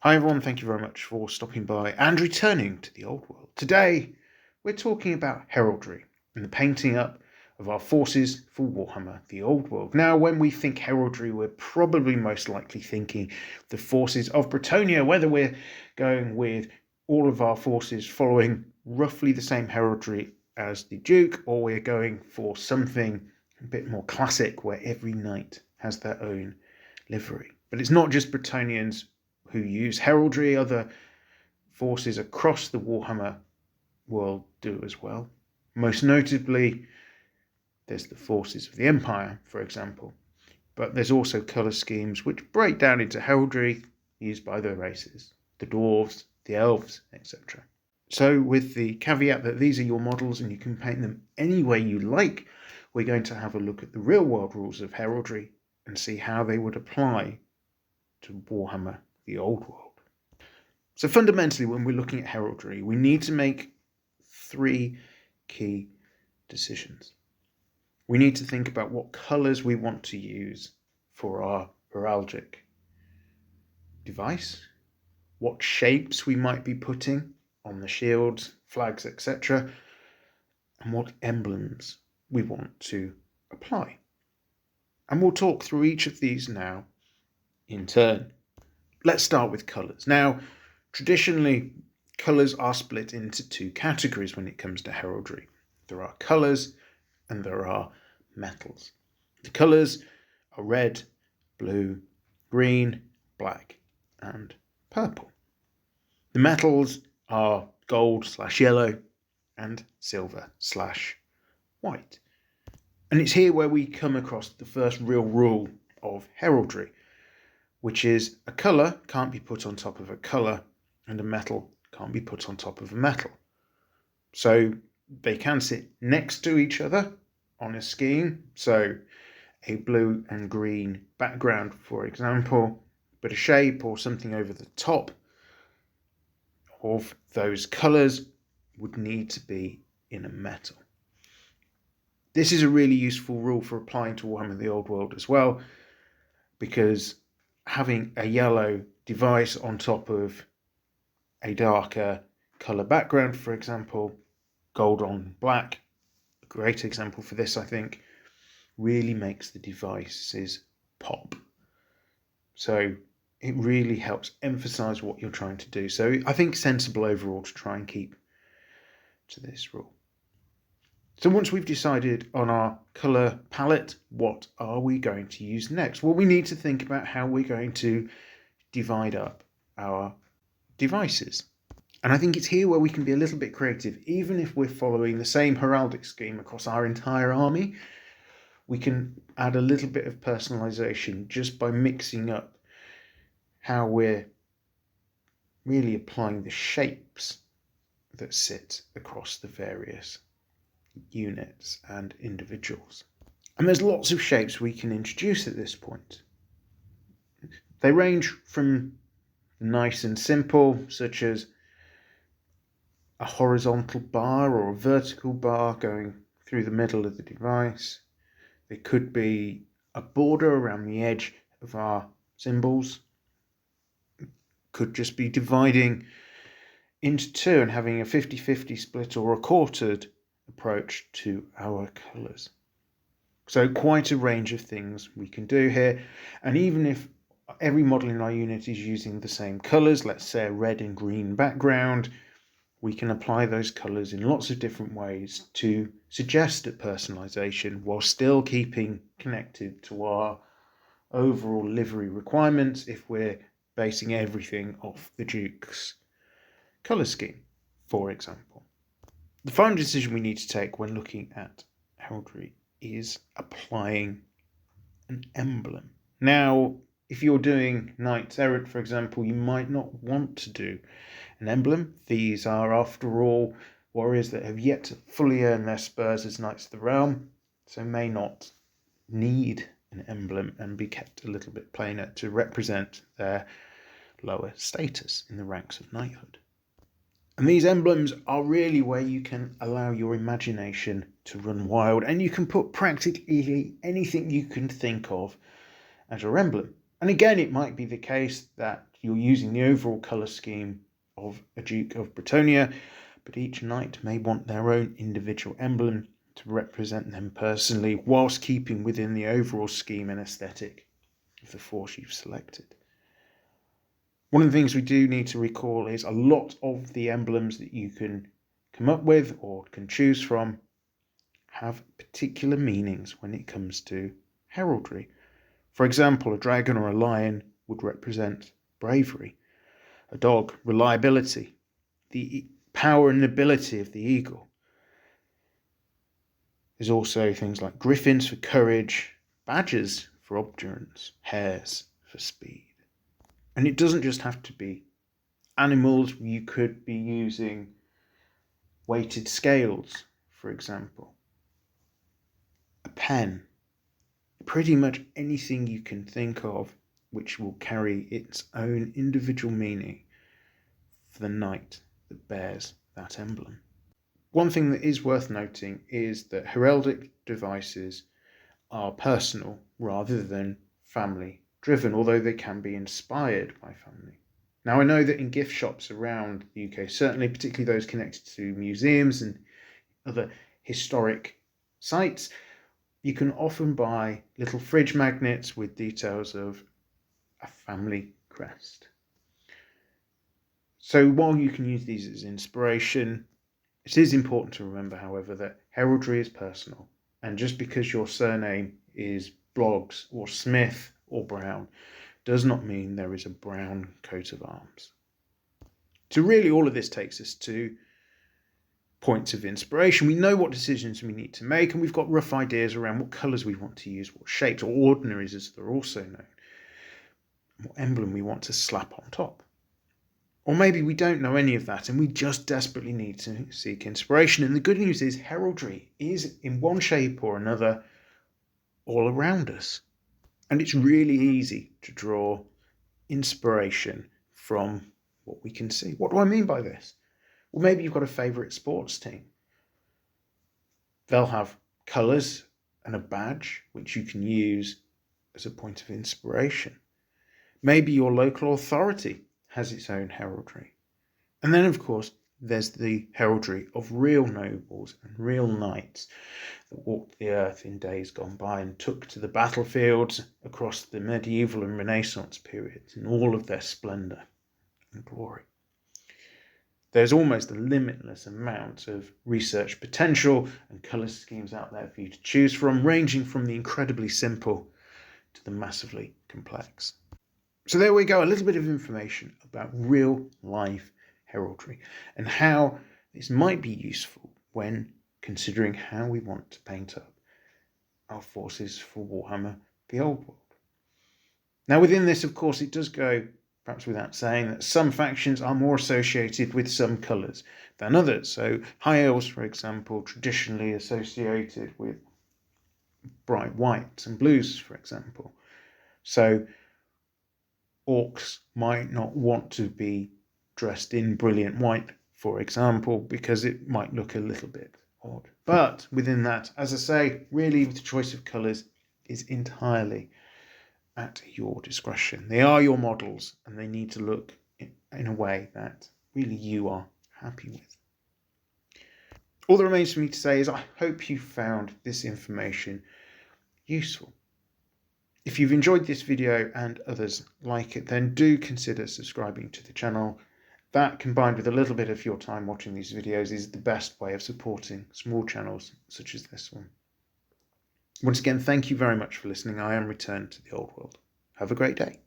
Hi everyone, thank you very much for stopping by and returning to the old world. Today we're talking about heraldry and the painting up of our forces for Warhammer the Old World. Now when we think heraldry, we're probably most likely thinking the forces of Bretonnia, whether we're going with all of our forces following roughly the same heraldry as the Duke, or we're going for something a bit more classic where every knight has their own livery. But it's not just Bretonians who use heraldry. Other forces across the Warhammer world do as well. Most notably, there's the forces of the Empire, for example. But there's also colour schemes which break down into heraldry used by the races, the dwarves, the elves, etc. So with the caveat that these are your models and you can paint them any way you like, we're going to have a look at the real world rules of heraldry and see how they would apply to Warhammer the Old World. So fundamentally, when we're looking at heraldry, we need to make three key decisions. We need to think about what colours we want to use for our heraldic device, what shapes we might be putting on the shields, flags, etc., and what emblems we want to apply. And we'll talk through each of these now in turn. Let's start with colours. Now, traditionally, colours are split into two categories when it comes to heraldry. There are colours and there are metals. The colours are red, blue, green, black, and purple. The metals are gold/yellow and silver/white. And it's here where we come across the first real rule of heraldry, which is a colour can't be put on top of a colour and a metal can't be put on top of a metal. So they can sit next to each other on a scheme, so a blue and green background, for example, but a shape or something over the top of those colours would need to be in a metal. This is a really useful rule for applying to Warhammer the Old World as well, because having a yellow device on top of a darker colour background, for example, gold on black, a great example for this, I think, really makes the devices pop. So it really helps emphasise what you're trying to do. So I think sensible overall to try and keep to this rule. So once we've decided on our colour palette, what are we going to use next? Well, we need to think about how we're going to divide up our devices. And I think it's here where we can be a little bit creative. Even if we're following the same heraldic scheme across our entire army, we can add a little bit of personalisation just by mixing up how we're really applying the shapes that sit across the various units and individuals. And there's lots of shapes we can introduce at this point. They range from nice and simple, such as a horizontal bar or a vertical bar going through the middle of the device. There could be a border around the edge of our symbols. It could just be dividing into two and having a 50-50 split or a quartered approach to our colours. So quite a range of things we can do here. And even if every model in our unit is using the same colours, let's say a red and green background, we can apply those colours in lots of different ways to suggest a personalisation while still keeping connected to our overall livery requirements if we're basing everything off the Duke's colour scheme, for example. The final decision we need to take when looking at heraldry is applying an emblem. Now, if you're doing Knights Errant, for example, you might not want to do an emblem. These are, after all, warriors that have yet to fully earn their spurs as Knights of the Realm, so may not need an emblem and be kept a little bit plainer to represent their lower status in the ranks of knighthood. And these emblems are really where you can allow your imagination to run wild, and you can put practically anything you can think of as your emblem. And again, it might be the case that you're using the overall colour scheme of a Duke of Bretonnia, but each knight may want their own individual emblem to represent them personally, whilst keeping within the overall scheme and aesthetic of the force you've selected. One of the things we do need to recall is a lot of the emblems that you can come up with or can choose from have particular meanings when it comes to heraldry. For example, a dragon or a lion would represent bravery, a dog, reliability, the power and ability of the eagle. There's also things like griffins for courage, badgers for obdurance, hares for speed. And it doesn't just have to be animals. You could be using weighted scales, for example, a pen, pretty much anything you can think of which will carry its own individual meaning for the knight that bears that emblem. One thing that is worth noting is that heraldic devices are personal rather than family driven, although they can be inspired by family. Now, I know that in gift shops around the UK, certainly particularly those connected to museums and other historic sites, you can often buy little fridge magnets with details of a family crest. So while you can use these as inspiration, it is important to remember, however, that heraldry is personal, and just because your surname is Bloggs or Smith or Brown does not mean there is a brown coat of arms. So really all of this takes us to points of inspiration. We know what decisions we need to make, and we've got rough ideas around what colours we want to use, what shapes, or ordinaries as they're also known, what emblem we want to slap on top. Or maybe we don't know any of that and we just desperately need to seek inspiration. And the good news is heraldry is in one shape or another all around us. And it's really easy to draw inspiration from what we can see. What do I mean by this? Well, maybe you've got a favourite sports team. They'll have colours and a badge which you can use as a point of inspiration. Maybe your local authority has its own heraldry. And then, of course, there's the heraldry of real nobles and real knights that walked the earth in days gone by and took to the battlefields across the medieval and Renaissance periods in all of their splendour and glory. There's almost a limitless amount of research potential and colour schemes out there for you to choose from, ranging from the incredibly simple to the massively complex. So there we go, a little bit of information about real life heraldry and how this might be useful when considering how we want to paint up our forces for Warhammer the Old World. Now within this, of course, it does go perhaps without saying that some factions are more associated with some colours than others. So High Elves, for example, traditionally associated with bright whites and blues, for example. So Orcs might not want to be dressed in brilliant white, for example, because it might look a little bit odd. But within that, as I say, really the choice of colours is entirely at your discretion. They are your models and they need to look in a way that really you are happy with. All that remains for me to say is I hope you found this information useful. If you've enjoyed this video and others like it, then do consider subscribing to the channel. That, combined with a little bit of your time watching these videos, is the best way of supporting small channels such as this one. Once again, thank you very much for listening. I am returned to the old world. Have a great day.